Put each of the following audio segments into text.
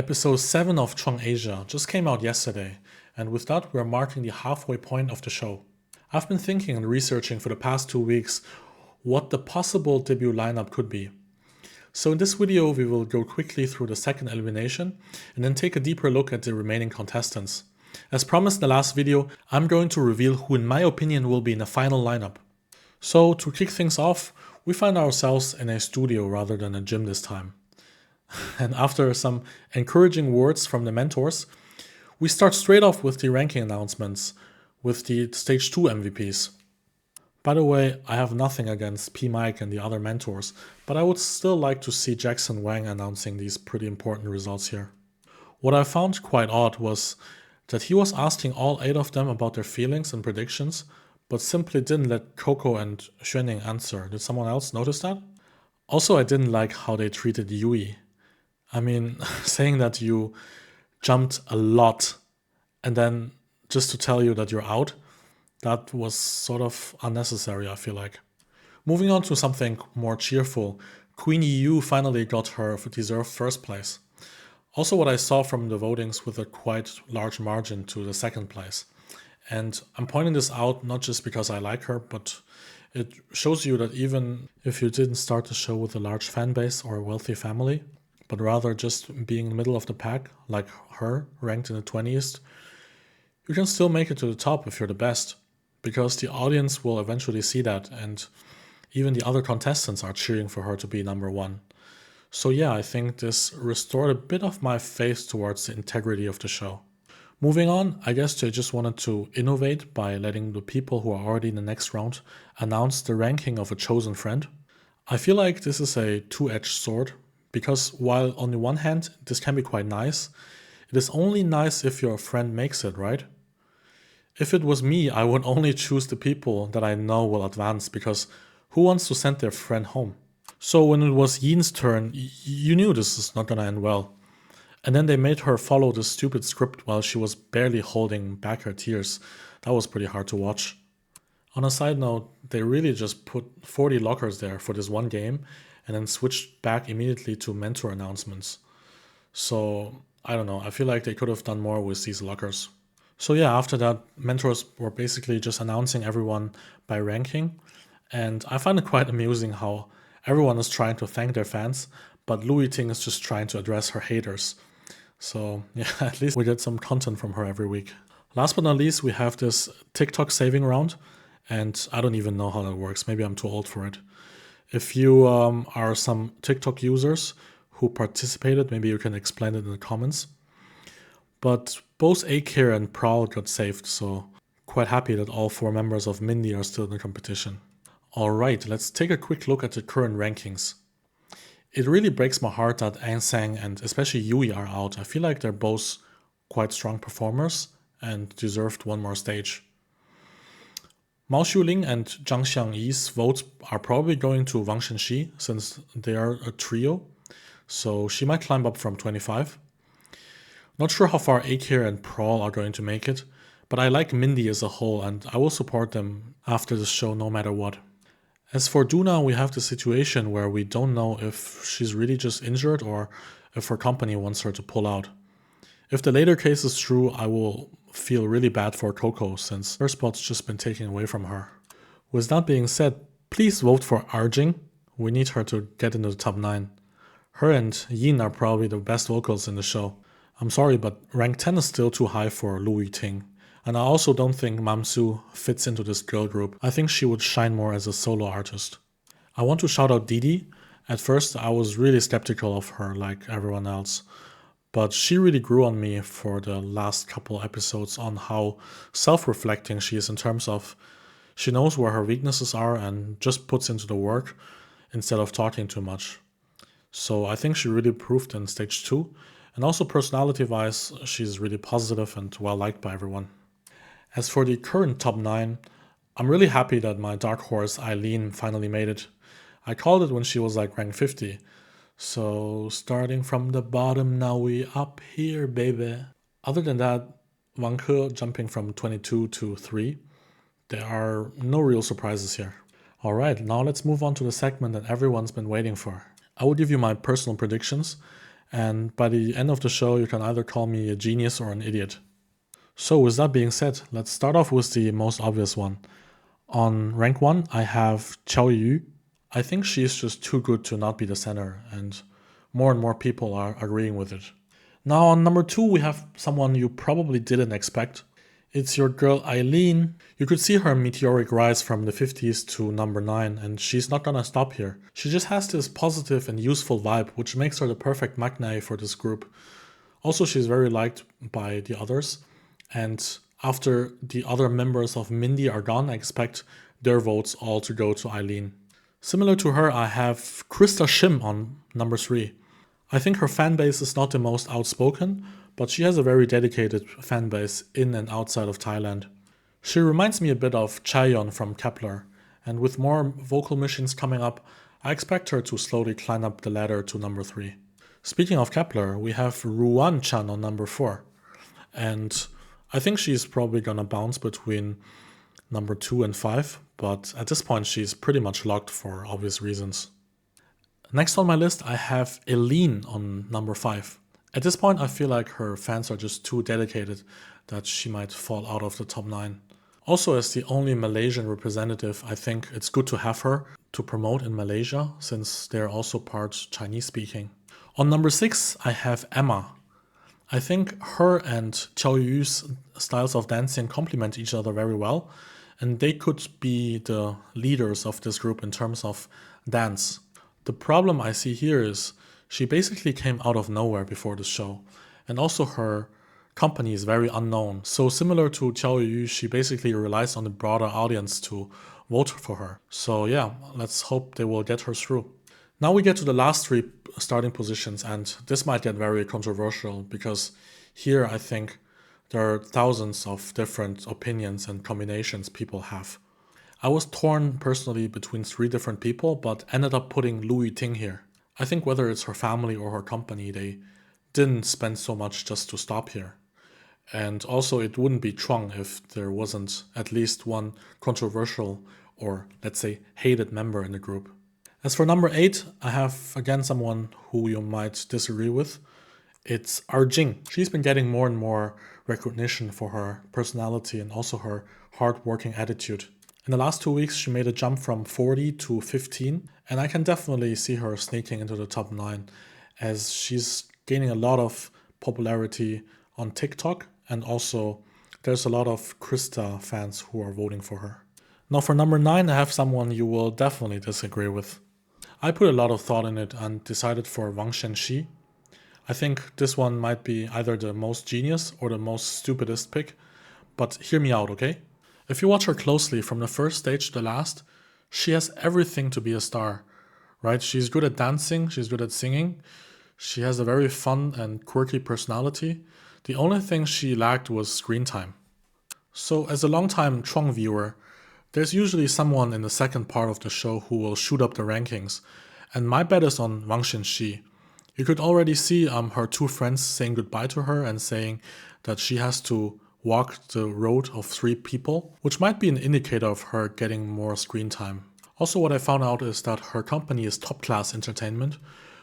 Episode 7 of Chuang Asia just came out yesterday, and with that we're marking the halfway point of the show. I've been thinking and researching for the past 2 weeks what the possible debut lineup could be. So in this video we will go quickly through the second elimination and then take a deeper look at the remaining contestants. As promised in the last video, I'm going to reveal who in my opinion will be in the final lineup. So to kick things off, we find ourselves in a studio rather than a gym this time. And after some encouraging words from the mentors, we start straight off with the ranking announcements with the Stage 2 MVPs. By the way, I have nothing against P. Mike and the other mentors, but I would still like to see Jackson Wang announcing these pretty important results here. What I found quite odd was that he was asking all 8 of them about their feelings and predictions, but simply didn't let Coco and Xuanning answer. Did someone else notice that? Also, I didn't like how they treated Yui. I mean, saying that you jumped a lot and then just to tell you that you're out, that was sort of unnecessary, I feel like. Moving on to something more cheerful, Queen Yu finally got her deserved first place. Also what I saw from the votings with a quite large margin to the second place. And I'm pointing this out not just because I like her, but it shows you that even if you didn't start the show with a large fan base or a wealthy family, but rather just being in the middle of the pack, like her, ranked in the 20th, you can still make it to the top if you're the best, because the audience will eventually see that, and even the other contestants are cheering for her to be number 1. So yeah, I think this restored a bit of my faith towards the integrity of the show. Moving on, I guess they just wanted to innovate by letting the people who are already in the next round announce the ranking of a chosen friend. I feel like this is a two-edged sword, because while on the one hand this can be quite nice, it is only nice if your friend makes it, right? If it was me, I would only choose the people that I know will advance, because who wants to send their friend home? So when it was Yin's turn, you knew this is not gonna end well. And then they made her follow the stupid script while she was barely holding back her tears. That was pretty hard to watch. On a side note, they really just put 40 lockers there for this one game and then switched back immediately to mentor announcements. So, I don't know, I feel like they could have done more with these lockers. So yeah, after that, mentors were basically just announcing everyone by ranking. And I find it quite amusing how everyone is trying to thank their fans, but Louis Ting is just trying to address her haters. So yeah, at least we get some content from her every week. Last but not least, we have this TikTok saving round, and I don't even know how that works. Maybe I'm too old for it. If you are some TikTok users who participated, maybe you can explain it in the comments. But both Akir and Prowl got saved, so quite happy that all 4 members of Mindy are still in the competition. Alright, let's take a quick look at the current rankings. It really breaks my heart that Ansang and especially Yui are out. I feel like they're both quite strong performers and deserved one more stage. Mao Xiuling and Zhang Xiangyi's votes are probably going to Wang Shenxi since they are a trio, so she might climb up from 25. Not sure how far Akir and Prawl are going to make it, but I like Mindy as a whole and I will support them after this show no matter what. As for Duna, we have the situation where we don't know if she's really just injured or if her company wants her to pull out. If the later case is true, I will feel really bad for Coco since her spot's just been taken away from her. With that being said, please vote for Arjing. We need her to get into the top 9. Her and Yin are probably the best vocals in the show. I'm sorry, but rank 10 is still too high for Louis Ting. And I also don't think Mamsu fits into this girl group. I think she would shine more as a solo artist. I want to shout out Didi. At first I was really skeptical of her like everyone else. But she really grew on me for the last couple episodes on how self-reflecting she is in terms of she knows where her weaknesses are and just puts into the work instead of talking too much. So I think she really proved in stage 2. And also personality-wise, she's really positive and well-liked by everyone. As for the current top 9, I'm really happy that my dark horse Eileen finally made it. I called it when she was like rank 50. So starting from the bottom, now we up here, baby. Other than that, Wang Ke jumping from 22 to 3. There are no real surprises here. Alright, now let's move on to the segment that everyone's been waiting for. I will give you my personal predictions, And by the end of the show, you can either call me a genius or an idiot. So with that being said, let's start off with the most obvious one. On rank 1, I have Qiao Yu. I think she's just too good to not be the center, and more people are agreeing with it. Now on number 2, we have someone you probably didn't expect. It's your girl Eileen. You could see her meteoric rise from the 50s to number 9, and she's not gonna stop here. She just has this positive and useful vibe, which makes her the perfect magnae for this group. Also, she's very liked by the others, and after the other members of Mindy are gone, I expect their votes all to go to Eileen. Similar to her, I have Krista Shim on number 3. I think her fan base is not the most outspoken, but she has a very dedicated fan base in and outside of Thailand. She reminds me a bit of Chaeyeon from Kepler, and with more vocal missions coming up, I expect her to slowly climb up the ladder to number 3. Speaking of Kepler, we have Ruan Chan on number 4, and I think she's probably gonna bounce between number 2 and 5, but at this point she's pretty much locked for obvious reasons. Next on my list, I have Eileen on number 5. At this point, I feel like her fans are just too dedicated that she might fall out of the top 9. Also, as the only Malaysian representative, I think it's good to have her to promote in Malaysia, since they're also part Chinese speaking. On number 6, I have Emma. I think her and Qiao Yu's styles of dancing complement each other very well, and they could be the leaders of this group in terms of dance. The problem I see here is she basically came out of nowhere before the show, and also her company is very unknown. So similar to Qiao Yu, she basically relies on the broader audience to vote for her. So yeah, let's hope they will get her through. Now we get to the last 3 starting positions, and this might get very controversial because here I think there are thousands of different opinions and combinations people have. I was torn personally between 3 different people, but ended up putting Louis Ting here. I think whether it's her family or her company, they didn't spend so much just to stop here. And also it wouldn't be Chuang if there wasn't at least one controversial or, let's say, hated member in the group. As for number 8, I have again someone who you might disagree with. It's Jing. She's been getting more and more recognition for her personality and also her hard-working attitude. In the last 2 weeks, she made a jump from 40 to 15, and I can definitely see her sneaking into the top 9 as she's gaining a lot of popularity on TikTok, and also there's a lot of Krista fans who are voting for her. Now for number 9, I have someone you will definitely disagree with. I put a lot of thought in it and decided for Wang Shenxi. I think this one might be either the most genius or the most stupidest pick, but hear me out, okay? If you watch her closely from the first stage to the last, she has everything to be a star, right? She's good at dancing, she's good at singing, she has a very fun and quirky personality. The only thing she lacked was screen time. So as a longtime Chuang viewer, there's usually someone in the second part of the show who will shoot up the rankings, and my bet is on Wang Shenxi. You could already see her 2 friends saying goodbye to her and saying that she has to walk the road of 3 people, which might be an indicator of her getting more screen time. Also, what I found out is that her company is Top Class Entertainment,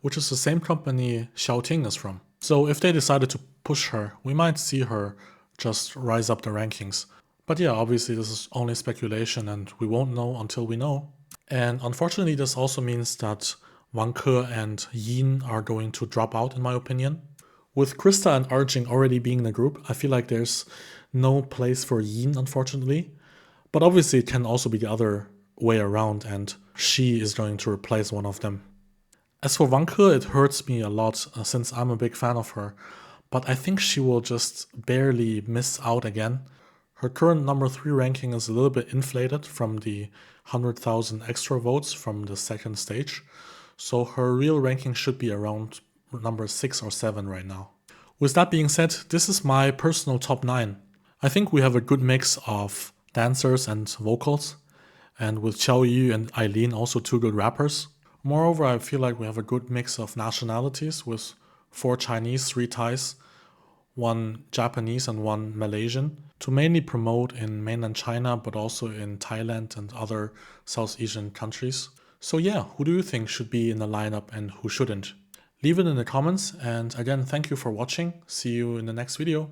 which is the same company Xiao Ting is from. So if they decided to push her, we might see her just rise up the rankings. But yeah, obviously this is only speculation and we won't know until we know. And unfortunately this also means that Wang Ke and Yin are going to drop out in my opinion. With Krista and Arjing already being in the group, I feel like there's no place for Yin, unfortunately. But obviously it can also be the other way around and she is going to replace one of them. As for Wang Ke, it hurts me a lot since I'm a big fan of her, but I think she will just barely miss out again. Her current number 3 ranking is a little bit inflated from the 100,000 extra votes from the second stage, so her real ranking should be around number 6 or 7 right now. With that being said, this is my personal top 9. I think we have a good mix of dancers and vocals, and with Qiao Yu and Eileen also 2 good rappers. Moreover, I feel like we have a good mix of nationalities with 4 Chinese, 3 Thais, 1 Japanese and 1 Malaysian, to mainly promote in mainland China but also in Thailand and other South Asian countries. So yeah, who do you think should be in the lineup and who shouldn't? Leave it in the comments, and again, thank you for watching. See you in the next video.